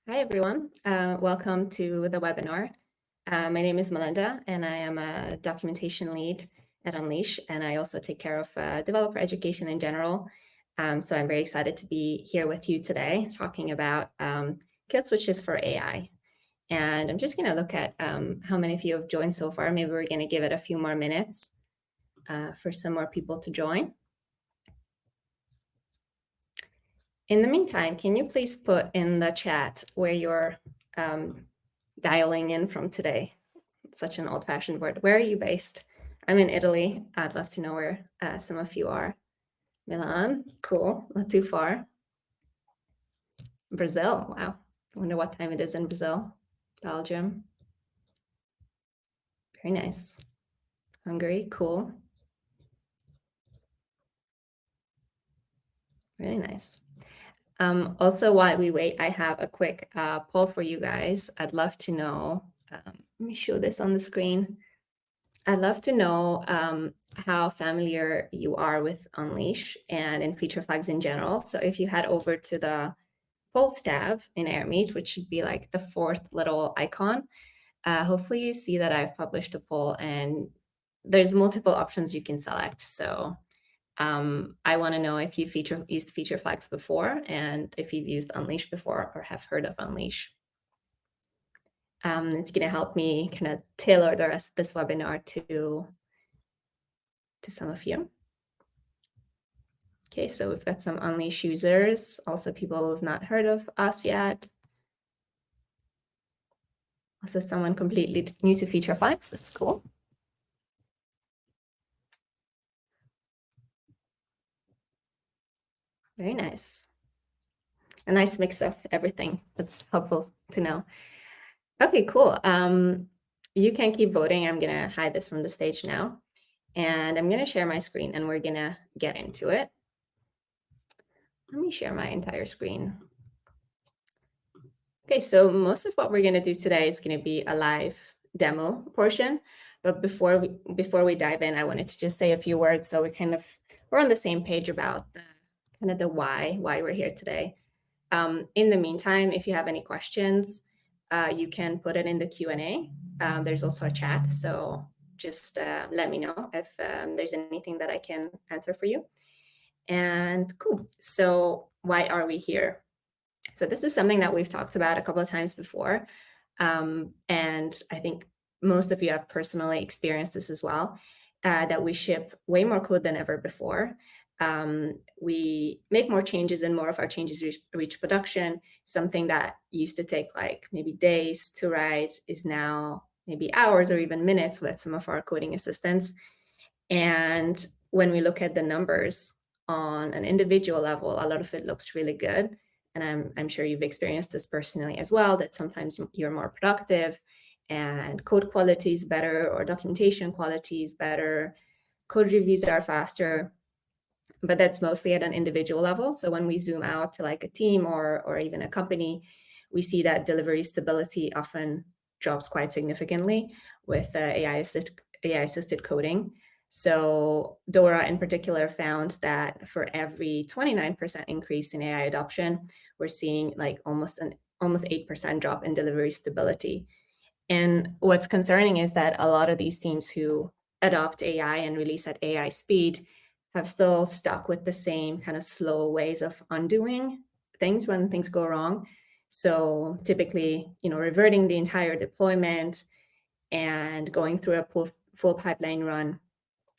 Hi, everyone. Welcome to the webinar. My name is Melinda, and I am a documentation lead at Unleash, and I also take care of developer education in general. So I'm very excited to be here with you today, talking about kill switches for AI. And I'm just going to look at how many of you have joined so far. Maybe we're going to give it a few more minutes for some more people to join. In the meantime, can you please put in the chat where you're dialing in from today? It's such an old-fashioned word. Where are you based? I'm in Italy. I'd love to know where some of you are. Milan, cool, not too far. Brazil, wow. I wonder what time it is in Brazil. Belgium, very nice. Hungary, cool. Really nice. Also, while we wait, I have a quick poll for you guys. I'd love to know, let me show this on the screen. I'd love to know how familiar you are with Unleash and in feature flags in general. So if you head over to the polls tab in AirMeet, which should be like the fourth little icon, hopefully you see that I've published a poll and there's multiple options you can select. So I want to know if you used feature flags before and if you've used Unleash before or have heard of Unleash. It's going to help me kind of tailor the rest of this webinar to some of you. Okay, so we've got some Unleash users, also people who have not heard of us yet. Also someone completely new to feature flags, that's cool. Very nice. A nice mix of everything. That's helpful to know. Okay, cool. You can keep voting. I'm gonna hide this from the stage now. And I'm gonna share my screen and we're gonna get into it. Let me share my entire screen. Okay, so most of what we're gonna do today is gonna be a live demo portion. But before we dive in, I wanted to just say a few words so we're on the same page about the why we're here today. In the meantime, if you have any questions, you can put it in the Q&A. There's also a chat, so just let me know if there's anything that I can answer for you. And cool, so why are we here? So this is something that we've talked about a couple of times before, and I think most of you have personally experienced this as well, that we ship way more code than ever before. We make more changes and more of our changes reach production. Something that used to take like maybe days to write is now maybe hours or even minutes with some of our coding assistants. And when we look at the numbers on an individual level, a lot of it looks really good. And I'm sure you've experienced this personally as well, that sometimes you're more productive and code quality is better or documentation quality is better, code reviews are faster, but that's mostly at an individual level. So when we zoom out to like a team or even a company, we see that delivery stability often drops quite significantly with AI-assisted coding. So Dora in particular found that for every 29% increase in AI adoption, we're seeing like almost 8% drop in delivery stability. And what's concerning is that a lot of these teams who adopt AI and release at AI speed have still stuck with the same kind of slow ways of undoing things when things go wrong. So typically, reverting the entire deployment and going through a full pipeline run.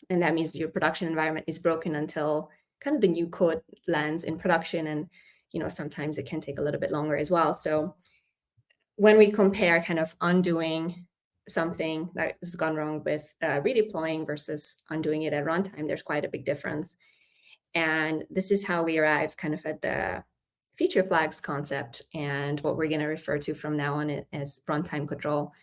And that means your production environment is broken until kind of the new code lands in production. And, sometimes it can take a little bit longer as well. So when we compare kind of undoing something that has gone wrong with redeploying versus undoing it at runtime, there's quite a big difference. And this is how we arrive kind of at the feature flags concept and what we're going to refer to from now on as runtime control.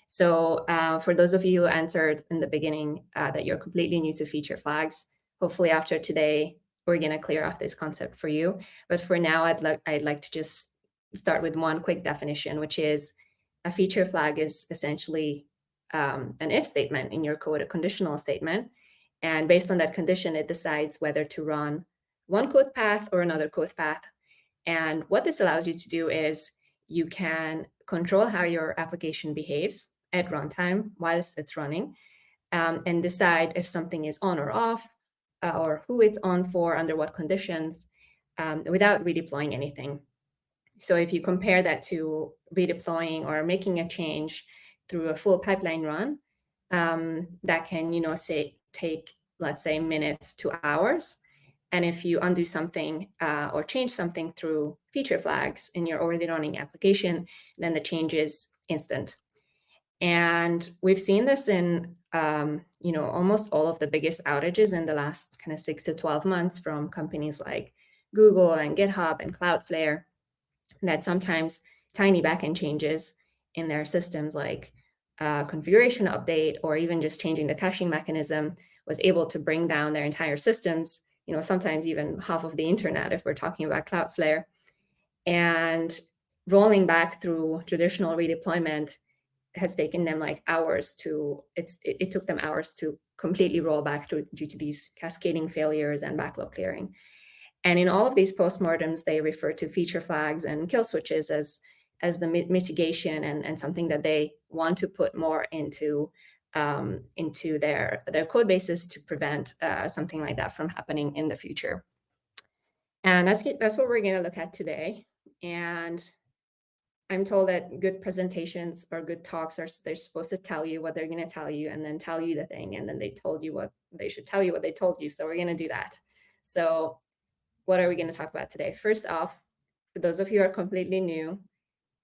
So for those of you who answered in the beginning that you're completely new to feature flags, hopefully after today, we're going to clear off this concept for you. But for now, I'd like to just start with one quick definition, which is a feature flag is essentially an if statement in your code, a conditional statement. And based on that condition, it decides whether to run one code path or another code path. And what this allows you to do is you can control how your application behaves at runtime whilst it's running, and decide if something is on or off, or who it's on for, under what conditions, without redeploying anything. So if you compare that to redeploying or making a change through a full pipeline run, that can, say, take, let's say, minutes to hours. And if you undo something or change something through feature flags in your already running application, then the change is instant. And we've seen this in almost all of the biggest outages in the last kind of 6 to 12 months from companies like Google and GitHub and Cloudflare, that sometimes tiny backend changes in their systems, like configuration update or even just changing the caching mechanism, was able to bring down their entire systems, sometimes even half of the internet if we're talking about Cloudflare. And rolling back through traditional redeployment has taken them like hours to, it took them hours to completely roll back through due to these cascading failures and backlog clearing. And in all of these postmortems, they refer to feature flags and kill switches as the mitigation and something that they want to put more into their code bases to prevent something like that from happening in the future. And that's what we're going to look at today. And I'm told that good presentations or good talks they're supposed to tell you what they're going to tell you, and then tell you the thing, and then they told you what they should tell you what they told you. So we're going to do that. So what are we going to talk about today? First off, for those of you who are completely new,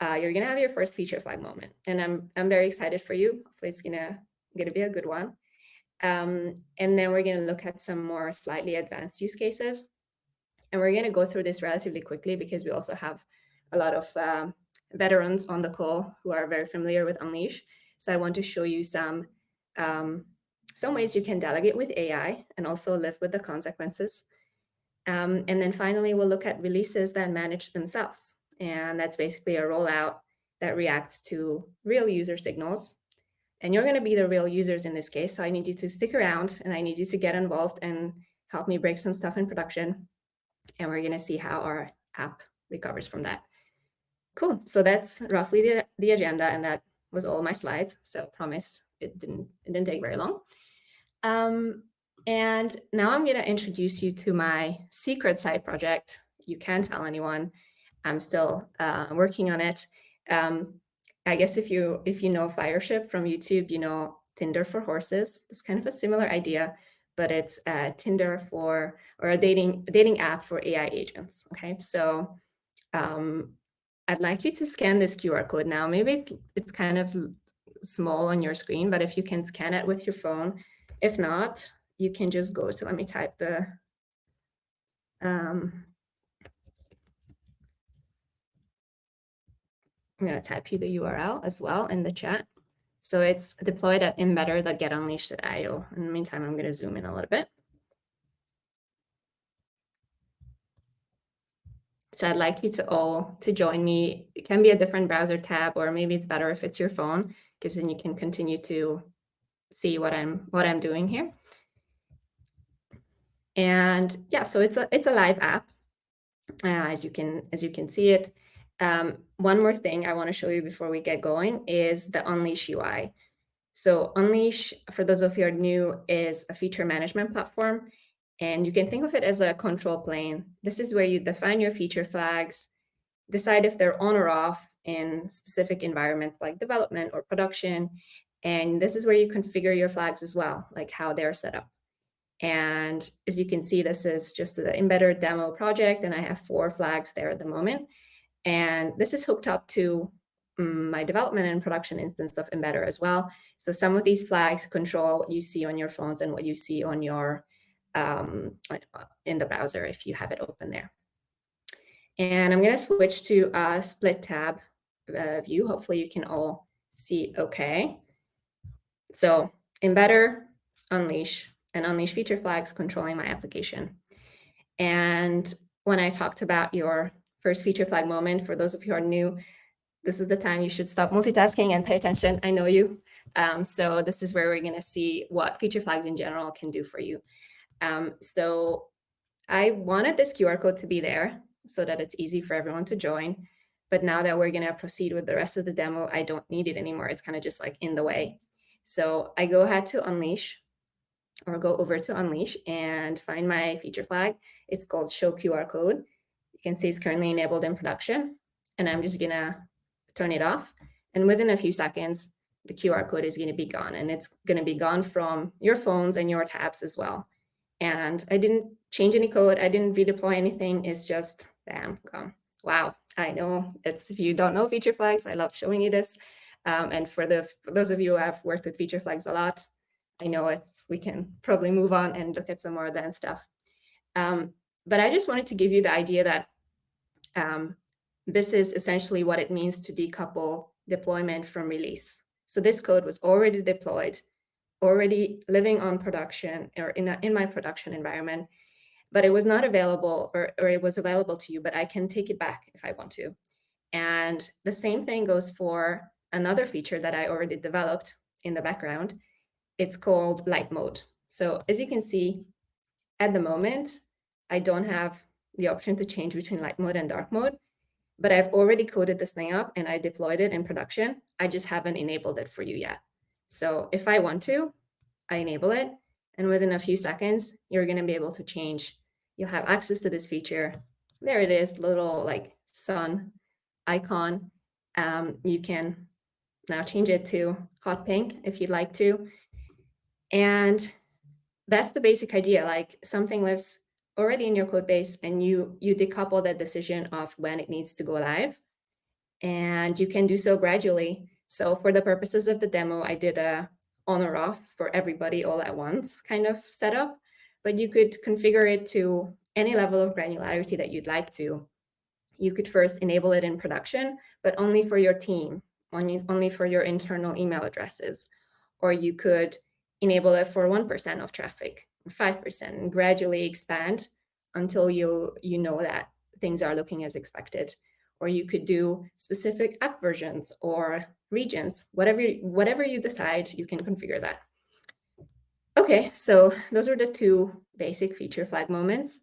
you're going to have your first feature flag moment, and I'm very excited for you. Hopefully it's going to be a good one. And then we're going to look at some more slightly advanced use cases, and we're going to go through this relatively quickly because we also have a lot of veterans on the call who are very familiar with Unleash. So I want to show you some ways you can delegate with AI and also live with the consequences. And then finally, we'll look at releases that manage themselves. And that's basically a rollout that reacts to real user signals. And you're going to be the real users in this case. So I need you to stick around, and I need you to get involved and help me break some stuff in production. And we're going to see how our app recovers from that. Cool. So that's roughly the agenda, and that was all my slides. So promise it didn't take very long. And now I'm going to introduce you to my secret side project. You can't tell anyone. I'm still working on it. I guess if you know Fireship from YouTube, you know Tinder for horses. It's kind of a similar idea, but it's Tinder or a dating app for AI agents. Okay, so I'd like you to scan this QR code now. Maybe it's kind of small on your screen, but if you can scan it with your phone, if not, you can just go to, let me type the, I'm going to type you the URL as well in the chat. So it's deployed at embedder.getunleashed.io. In the meantime, I'm going to zoom in a little bit. So I'd like you to all to join me. It can be a different browser tab, or maybe it's better if it's your phone, because then you can continue to see what I'm doing here. And yeah, so it's a live app, as you can see it. One more thing I want to show you before we get going is the Unleash UI. So Unleash, for those of you who are new, is a feature management platform, and you can think of it as a control plane. This is where you define your feature flags, decide if they're on or off in specific environments like development or production, and this is where you configure your flags as well, like how they're set up. And as you can see, this is just the Embedder demo project, and I have 4 flags there at the moment. And this is hooked up to my development and production instance of Embedder as well. So some of these flags control what you see on your phones and what you see on your in the browser if you have it open there. And I'm going to switch to a split tab view. Hopefully you can all see okay. So Embedder, Unleash, and Unleash feature flags controlling my application. And when I talked about your first feature flag moment, for those of you who are new, this is the time you should stop multitasking and pay attention. I know you. So this is where we're going to see what feature flags in general can do for you. So I wanted this QR code to be there so that it's easy for everyone to join. But now that we're going to proceed with the rest of the demo, I don't need it anymore. It's kind of just like in the way. So I go ahead to Unleash, or go over to Unleash and find my feature flag. It's called Show QR Code. You can see it's currently enabled in production, and I'm just going to turn it off. And within a few seconds, the QR code is going to be gone, and it's going to be gone from your phones and your tabs as well. And I didn't change any code. I didn't redeploy anything. It's just, bam, gone. Wow. I know if you don't know feature flags, I love showing you this. And for those of you who have worked with feature flags a lot, I know we can probably move on and look at some more advanced stuff. But I just wanted to give you the idea that this is essentially what it means to decouple deployment from release. So this code was already deployed, already living on production or in my production environment, but it was not available, or it was available to you, but I can take it back if I want to. And the same thing goes for another feature that I already developed in the background. It's called light mode. So as you can see, at the moment, I don't have the option to change between light mode and dark mode, but I've already coded this thing up and I deployed it in production. I just haven't enabled it for you yet. So if I want to, I enable it, and within a few seconds, you're going to be able to change. You'll have access to this feature. There it is, little like sun icon. You can now change it to hot pink if you'd like to. And that's the basic idea. Like, something lives already in your code base, and you decouple that decision of when it needs to go live. And you can do so gradually. So for the purposes of the demo, I did a on or off for everybody all at once kind of setup, but you could configure it to any level of granularity that you'd like to. You could first enable it in production, but only for your team, only for your internal email addresses. Or you could enable it for 1% of traffic, 5%, and gradually expand until you know that things are looking as expected. Or you could do specific app versions or regions, whatever you decide, you can configure that. Okay, so those are the two basic feature flag moments.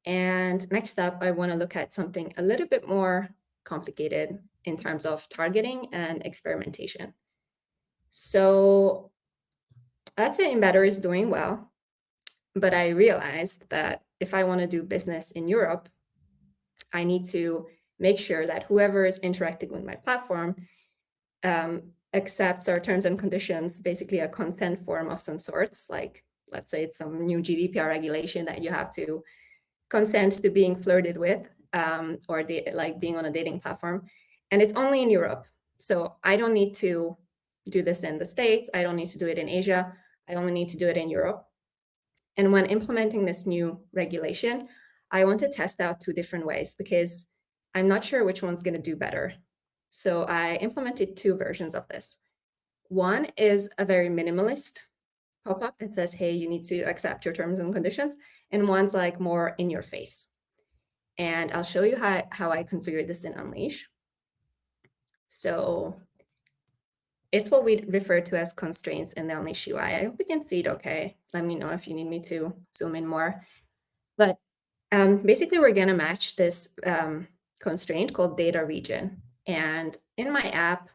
And next up, I want to look at something a little bit more complicated in terms of targeting and experimentation. So let's say Embedder is doing well, but I realized that if I want to do business in Europe, I need to make sure that whoever is interacting with my platform accepts our terms and conditions, basically a consent form of some sorts. Like, let's say it's some new GDPR regulation that you have to consent to being flirted with, or like being on a dating platform. And it's only in Europe. So I don't need to do this in the States. I don't need to do it in Asia. I only need to do it in Europe. And when implementing this new regulation, I want to test out two different ways because I'm not sure which one's going to do better. So I implemented two versions of this. One is a very minimalist pop-up that says, hey, you need to accept your terms and conditions. And one's like more in your face. And I'll show you how I configured this in Unleash. So it's what we refer to as constraints in the Unleash UI. I hope you can see it okay. Let me know if you need me to zoom in more. But basically, we're going to match this constraint called data region. And in my app,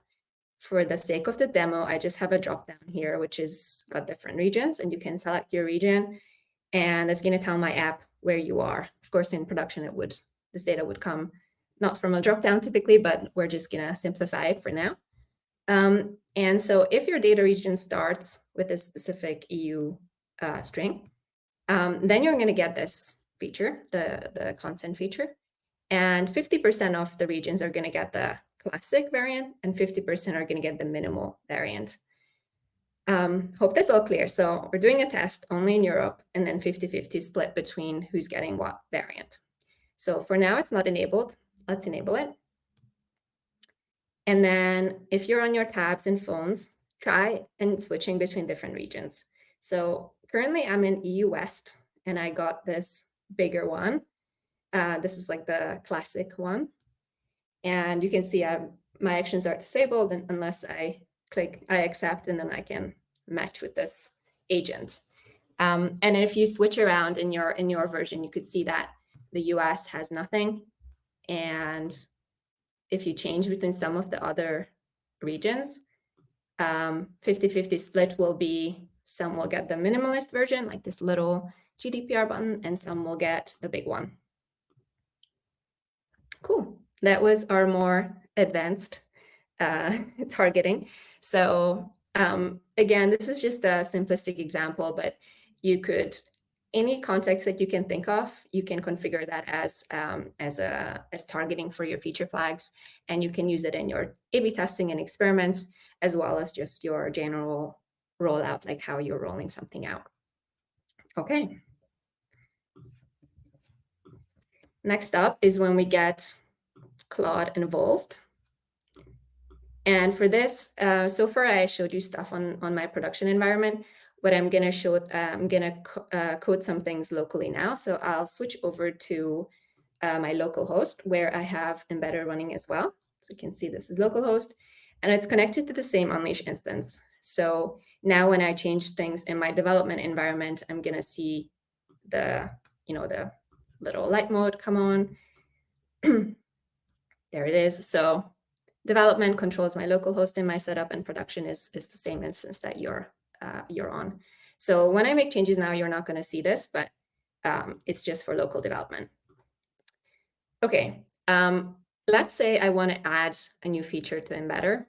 for the sake of the demo, I just have a drop down here, which is got different regions, and you can select your region, and it's going to tell my app where you are. Of course, in production, this data would come not from a drop down typically, but we're just going to simplify it for now. And so if your data region starts with a specific EU string, then you're going to get this feature, the consent feature. And 50% of the regions are going to get the classic variant, and 50% are going to get the minimal variant. Hope that's all clear. So we're doing a test only in Europe, and then 50-50 split between who's getting what variant. So for now, it's not enabled. Let's enable it. And then if you're on your tabs and phones, try and switching between different regions. So currently I'm in EU West, and I got this bigger one. This is like the classic one. And you can see my actions are disabled unless I click I accept, and then I can match with this agent. And if you switch around in your version, you could see that the US has nothing, and if you change between some of the other regions, 50-50 split will be some will get the minimalist version, like this little GDPR button, and some will get the big one. Cool. That was our more advanced targeting. So again, this is just a simplistic example, but you could, any context that you can think of, you can configure that as targeting for your feature flags, and you can use it in your A/B testing and experiments, as well as just your general rollout, like how you're rolling something out. Okay. Next up is when we get Claude involved. And for this, so far I showed you stuff on my production environment. What I'm going to show, I'm going to code some things locally now. So I'll switch over to my local host, where I have Embedder running as well. So you can see this is localhost, and it's connected to the same Unleash instance. So now when I change things in my development environment, I'm going to see the, the little light mode come on. There it is. So development controls my local host in my setup, and production is the same instance that you're on. So when I make changes now, you're not going to see this, but it's just for local development. Okay, let's say I want to add a new feature to Embedder,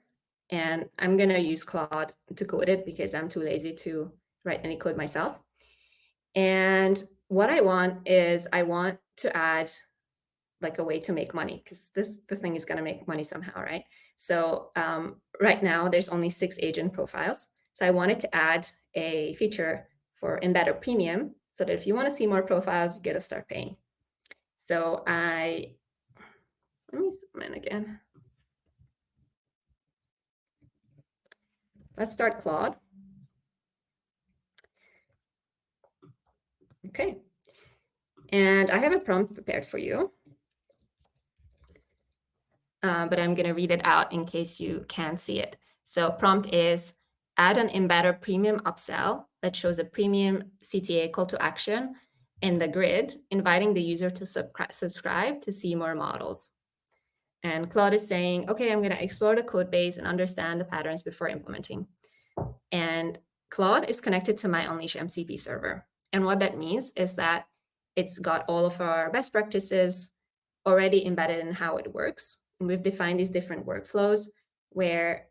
and I'm going to use Claude to code it because I'm too lazy to write any code myself. And what I want is I want to add like a way to make money, because the thing is going to make money somehow, right? So right now there's only 6 agent profiles. So I wanted to add a feature for Embedder Premium, so that if you want to see more profiles, you get to start paying. So let me zoom in again. Let's start Claude. Okay. And I have a prompt prepared for you. But I'm going to read it out in case you can't see it. So prompt is add an Embedder Premium upsell that shows a premium CTA call to action in the grid, inviting the user to subscribe to see more models. And Claude is saying, okay, I'm going to explore the code base and understand the patterns before implementing. And Claude is connected to my Unleash MCP server. And what that means is that it's got all of our best practices already embedded in how it works. And we've defined these different workflows where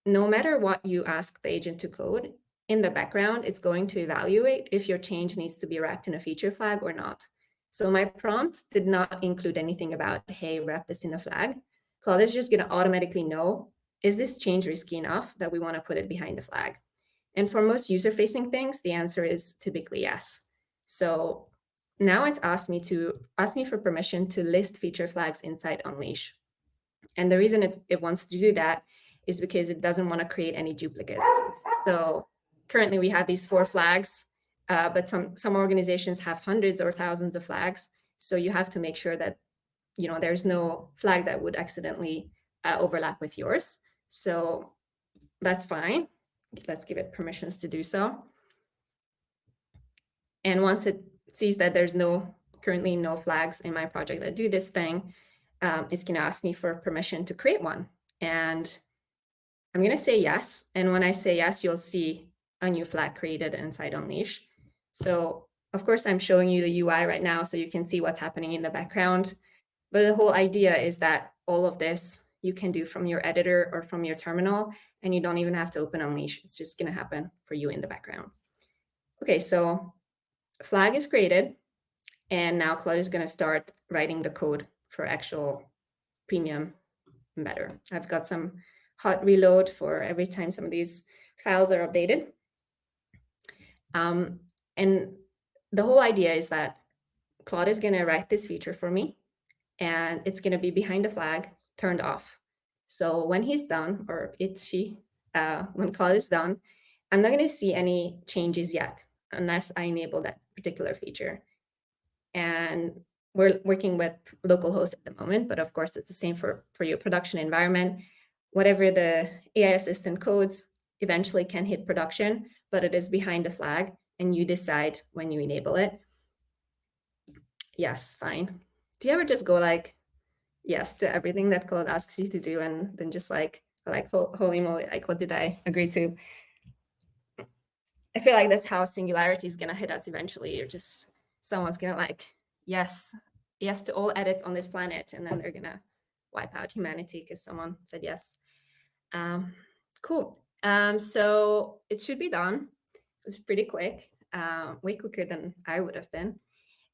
no matter what you ask the agent to code, in the background, it's going to evaluate if your change needs to be wrapped in a feature flag or not. So my prompt did not include anything about, hey, wrap this in a flag. Claude is just going to automatically know, is this change risky enough that we want to put it behind the flag? And for most user-facing things, the answer is typically yes. So now it's asked me for permission to list feature flags inside Unleash. And the reason it wants to do that is because it doesn't want to create any duplicates. So currently we have these 4 flags, but some organizations have hundreds or thousands of flags. So you have to make sure that there's no flag that would accidentally overlap with yours. So that's fine. Let's give it permissions to do so. And once it sees that there's currently no flags in my project that do this thing, it's going to ask me for permission to create one. And I'm going to say yes. And when I say yes, you'll see a new flag created inside Unleash. So of course, I'm showing you the UI right now so you can see what's happening in the background. But the whole idea is that all of this you can do from your editor or from your terminal, and you don't even have to open Unleash. It's just going to happen for you in the background. Okay, so flag is created, and now Claude is going to start writing the code for actual premium Embedder. I've got some hot reload for every time some of these files are updated. And the whole idea is that Claude is going to write this feature for me, and it's going to be behind the flag, turned off. So when he's done, or when Claude is done, I'm not going to see any changes yet unless I enable that particular feature. And we're working with localhost at the moment, but of course it's the same for your production environment. Whatever the AI assistant codes eventually can hit production, but it is behind the flag, and you decide when you enable it. Yes, fine. Do you ever just go like, yes to everything that Claude asks you to do, and then just like holy moly, like what did I agree to? I feel like that's how singularity is gonna hit us eventually. You're just someone's gonna like yes, yes to all edits on this planet, and then they're gonna wipe out humanity because someone said yes. Cool. So it should be done. It was pretty quick, way quicker than I would have been.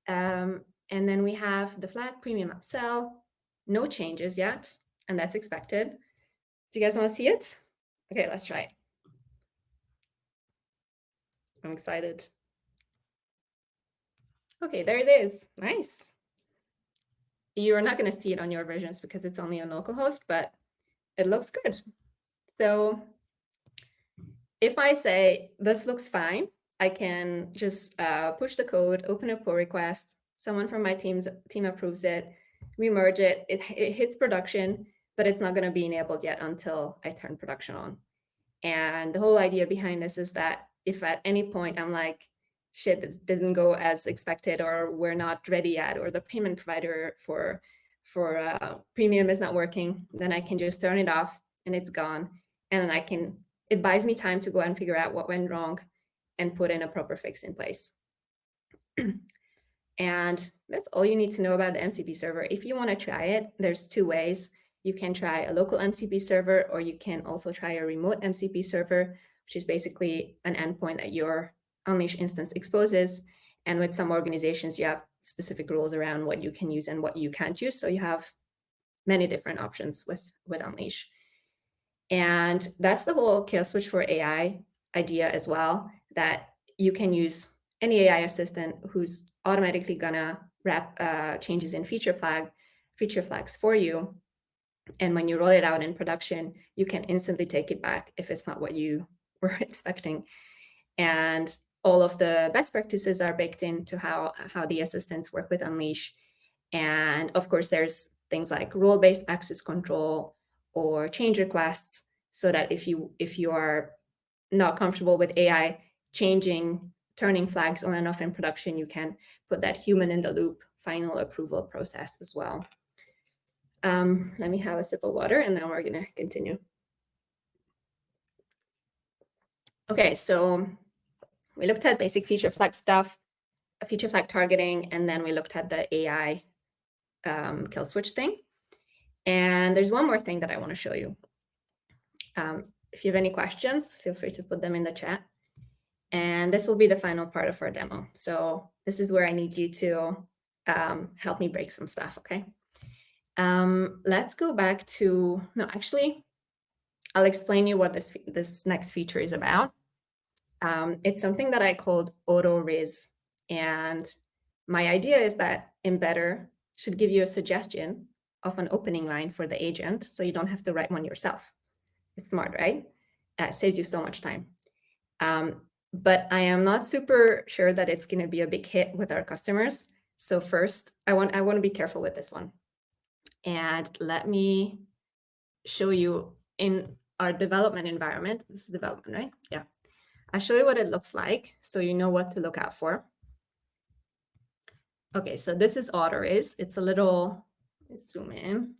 And then we have the flag premium upsell, no changes yet, and that's expected. Do you guys want to see it? Okay, let's try it. I'm excited. Okay, there it is. Nice. You're not going to see it on your versions because it's only on localhost, but it looks good. So if I say this looks fine, I can just push the code, open a pull request. Someone from my team approves it. We merge it. It hits production, but it's not going to be enabled yet until I turn production on. And the whole idea behind this is that if at any point I'm like, shit, this didn't go as expected, or we're not ready yet, or the payment provider for premium is not working, then I can just turn it off and it's gone. And then it buys me time to go and figure out what went wrong and put in a proper fix in place. And that's all you need to know about the MCP server. If you want to try it, there's two ways. You can try a local MCP server, or you can also try a remote MCP server, which is basically an endpoint that your Unleash instance exposes. And with some organizations, you have specific rules around what you can use and what you can't use. So you have many different options with Unleash. And that's the whole kill switch for AI idea as well, that you can use any AI assistant who's automatically gonna wrap changes in feature flags for you. And when you roll it out in production, you can instantly take it back if it's not what you were expecting. And all of the best practices are baked into how the assistants work with Unleash. And of course, there's things like role-based access control or change requests, so that if you are not comfortable with AI turning flags on and off in production, you can put that human in the loop final approval process as well. Let me have a sip of water and then we're gonna continue. Okay, so we looked at basic feature flag stuff, feature flag targeting, and then we looked at the AI kill switch thing. And there's one more thing that I want to show you. If you have any questions, feel free to put them in the chat. And this will be the final part of our demo. So this is where I need you to help me break some stuff, okay? Let's go back to, no, actually, I'll explain you what this next feature is about. It's something that I called auto Rizz. And my idea is that embedder should give you a suggestion of an opening line for the agent, so you don't have to write one yourself. It's smart, right? Saves you so much time. But I am not super sure that it's going to be a big hit with our customers. So first, I want to be careful with this one. And let me show you in our development environment. This is development, right? Yeah. I'll show you what it looks like so you know what to look out for. Okay, so this is auto Rizz. It's a little, let's zoom in.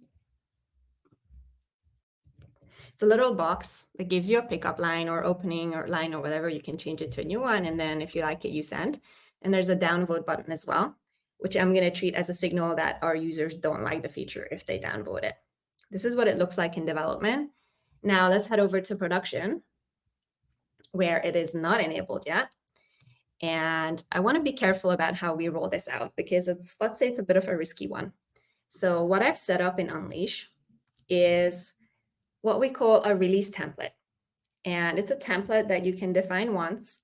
It's a little box that gives you a pickup line or opening or line or whatever. You can change it to a new one. And then if you like it, you send. And there's a downvote button as well, which I'm going to treat as a signal that our users don't like the feature if they downvote it. This is what it looks like in development. Now let's head over to production, where it is not enabled yet. And I want to be careful about how we roll this out, because let's say it's a bit of a risky one. So what I've set up in Unleash is what we call a release template. And it's a template that you can define once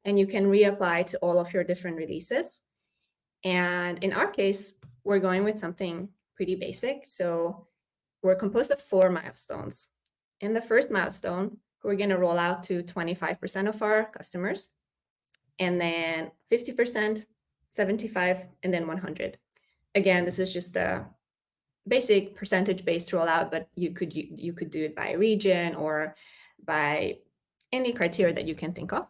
and you can reapply to all of your different releases. And in our case, we're going with something pretty basic. So we're composed of 4 milestones. In the first milestone, we're going to roll out to 25% of our customers, and then 50%, 75, and then 100. Again, this is just a basic percentage-based rollout, but you could do it by region or by any criteria that you can think of.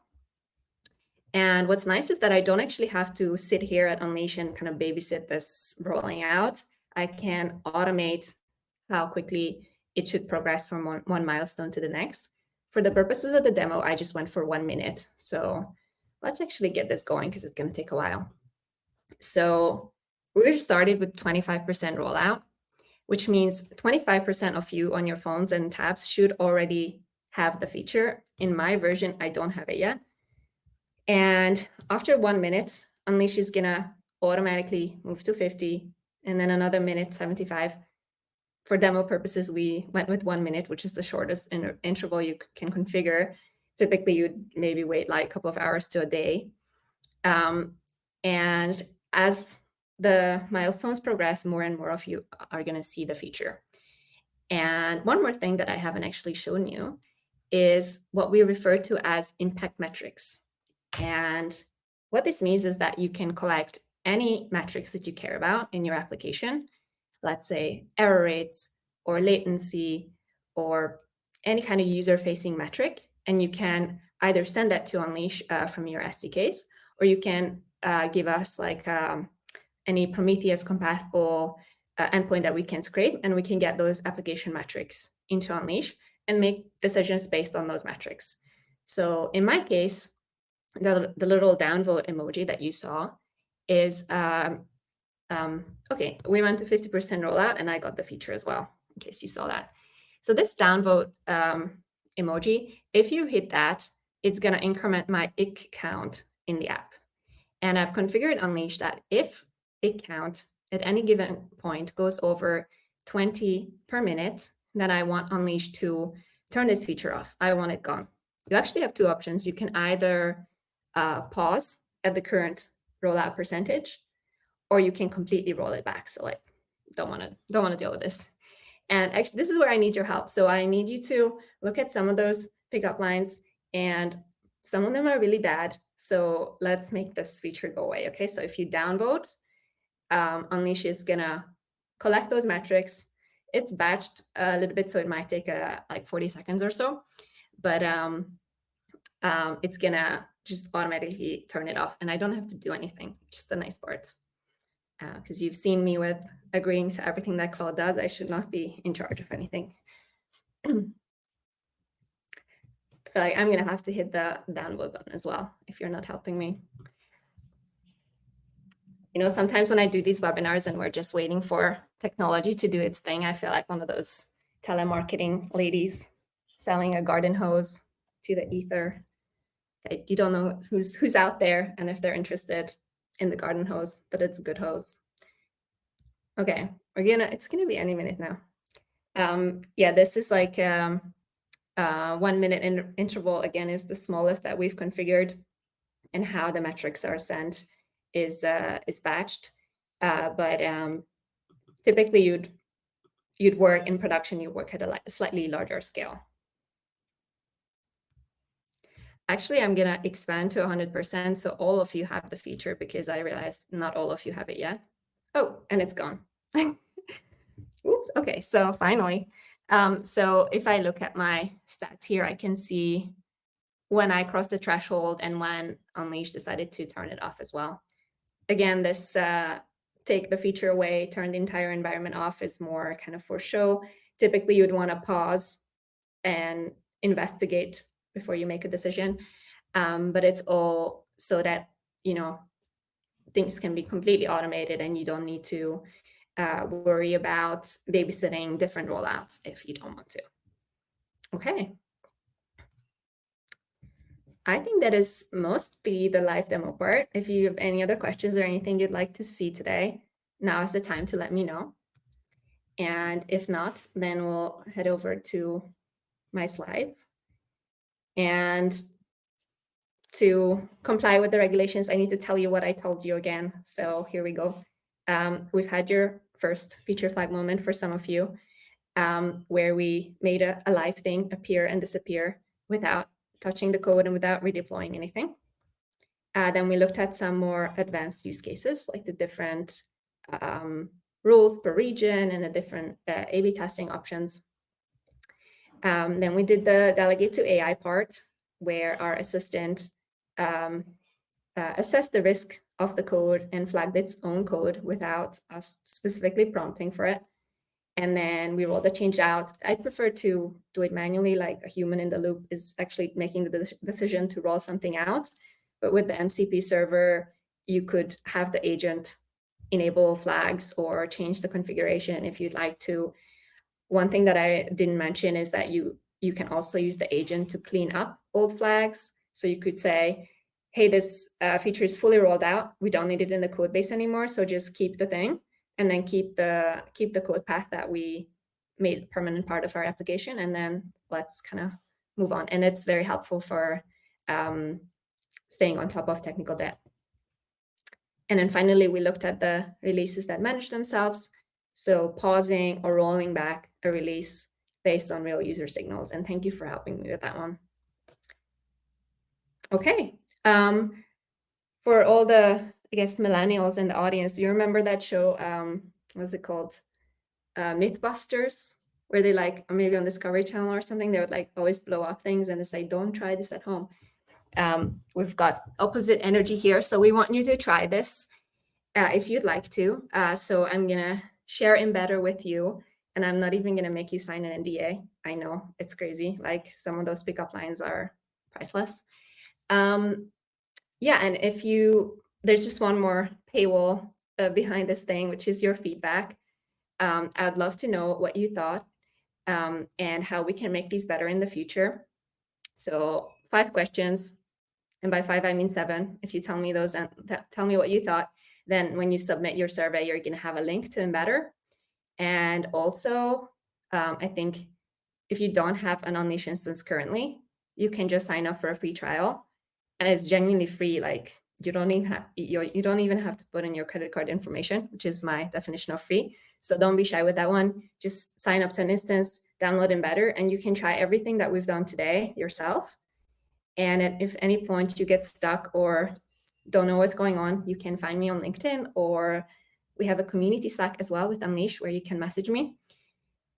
And what's nice is that I don't actually have to sit here at Unleash and kind of babysit this rolling out. I can automate how quickly it should progress from one milestone to the next. For the purposes of the demo, I just went for 1 minute. So let's actually get this going because it's going to take a while. So we started with 25% rollout, which means 25% of you on your phones and tabs should already have the feature. In my version, I don't have it yet. And after 1 minute, Unleash is gonna automatically move to 50, and then another minute, 75. For demo purposes, we went with 1 minute, which is the shortest interval you can configure. Typically, you'd maybe wait like a couple of hours to a day. And as the milestones progress, more and more of you are gonna see the feature. And one more thing that I haven't actually shown you is what we refer to as impact metrics. And what this means is that you can collect any metrics that you care about in your application, let's say error rates or latency or any kind of user-facing metric, and you can either send that to Unleash from your SDKs, or you can give us like any Prometheus compatible endpoint that we can scrape, and we can get those application metrics into Unleash and make decisions based on those metrics. So in my case, the little downvote emoji that you saw is, okay, we went to 50% rollout and I got the feature as well, in case you saw that. So this downvote emoji, if you hit that, it's gonna increment my ick count in the app. And I've configured Unleash that if ick count at any given point goes over 20 per minute, then I want Unleash to turn this feature off. I want it gone. You actually have two options. You can either pause at the current rollout percentage, or you can completely roll it back. So like, don't want to deal with this. And actually, this is where I need your help. So I need you to look at some of those pickup lines, and some of them are really bad. So let's make this feature go away. Okay, so if you downvote, Unleash is gonna collect those metrics. It's batched a little bit, so it might take like 40 seconds or so, but it's gonna just automatically turn it off, and I don't have to do anything, which is the nice part. Because you've seen me with agreeing to everything that Claude does. I should not be in charge of anything. I feel like I'm gonna have to hit the downvote button as well if you're not helping me. You know, sometimes when I do these webinars and we're just waiting for technology to do its thing, I feel like one of those telemarketing ladies selling a garden hose to the ether. You don't know who's out there and if they're interested in the garden hose, but it's a good hose. Okay, it's gonna be any minute now. Yeah, this is like 1 minute interval again is the smallest that we've configured, and how the metrics are sent is batched. But typically you'd work in production, you work at a slightly larger scale. Actually, I'm gonna expand to 100% so all of you have the feature, because I realized not all of you have it yet. Oh, and it's gone. Oops, okay, so finally. So if I look at my stats here, I can see when I crossed the threshold and when Unleash decided to turn it off as well. Again, this take the feature away, turn the entire environment off is more kind of for show. Typically, you'd want to pause and investigate before you make a decision. But it's all so that, you know, things can be completely automated and you don't need to worry about babysitting different rollouts if you don't want to. Okay. I think that is mostly the live demo part. If you have any other questions or anything you'd like to see today, now is the time to let me know. And if not, then we'll head over to my slides. And to comply with the regulations, I need to tell you what I told you again. So here we go. We've had your first feature flag moment for some of you, where we made a live thing appear and disappear without touching the code and without redeploying anything. Then we looked at some more advanced use cases, like the different rules per region and the different A/B testing options. Then we did the delegate to AI part, where our assistant assessed the risk of the code and flagged its own code without us specifically prompting for it. And then we roll the change out. I prefer to do it manually, like a human in the loop is actually making the decision to roll something out. But with the MCP server, you could have the agent enable flags or change the configuration if you'd like to. One thing that I didn't mention is that you can also use the agent to clean up old flags. So you could say, hey, this feature is fully rolled out. We don't need it in the code base anymore. So just keep the thing and then keep the code path that we made a permanent part of our application. And then let's kind of move on. And it's very helpful for staying on top of technical debt. And then finally, we looked at the releases that manage themselves. So pausing or rolling back a release based on real user signals. And thank you for helping me with that one. Okay. For all the, I guess, millennials in the audience, do you remember that show? What was it called? Mythbusters, where they like, maybe on Discovery Channel or something, they would like always blow up things and they say, don't try this at home. We've got opposite energy here. So we want you to try this if you'd like to. So I'm going to share Embedder with you, and I'm not even going to make you sign an NDA. I know it's crazy. Like some of those pickup lines are priceless. Yeah, and if there's just one more paywall behind this thing, which is your feedback. I'd love to know what you thought and how we can make these better in the future. So 5 questions. And by 5, I mean 7. If you tell me those and tell me what you thought, then when you submit your survey, you're going to have a link to Embedder. And also, I think if you don't have an Unleash instance currently, you can just sign up for a free trial. And it's genuinely free. Like you don't even have to put in your credit card information, which is my definition of free. So don't be shy with that one. Just sign up to an instance, download Embedder, and you can try everything that we've done today yourself. And if any point you get stuck or don't know what's going on, you can find me on LinkedIn, or we have a community Slack as well with Unleash where you can message me.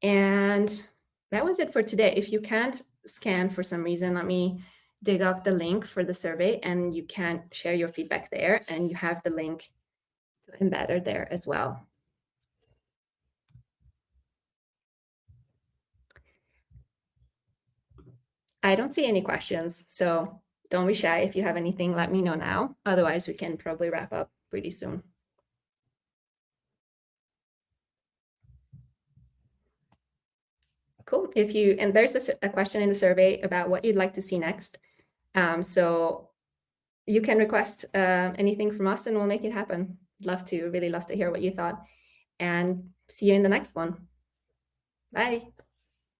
And that was it for today. If you can't scan for some reason, let me dig up the link for the survey and you can share your feedback there, and you have the link to Embedder there as well. I don't see any questions, so don't be shy. If you have anything, let me know now. Otherwise, we can probably wrap up pretty soon. Cool. And there's a question in the survey about what you'd like to see next. So you can request anything from us and we'll make it happen. Really love to hear what you thought, and see you in the next one. Bye.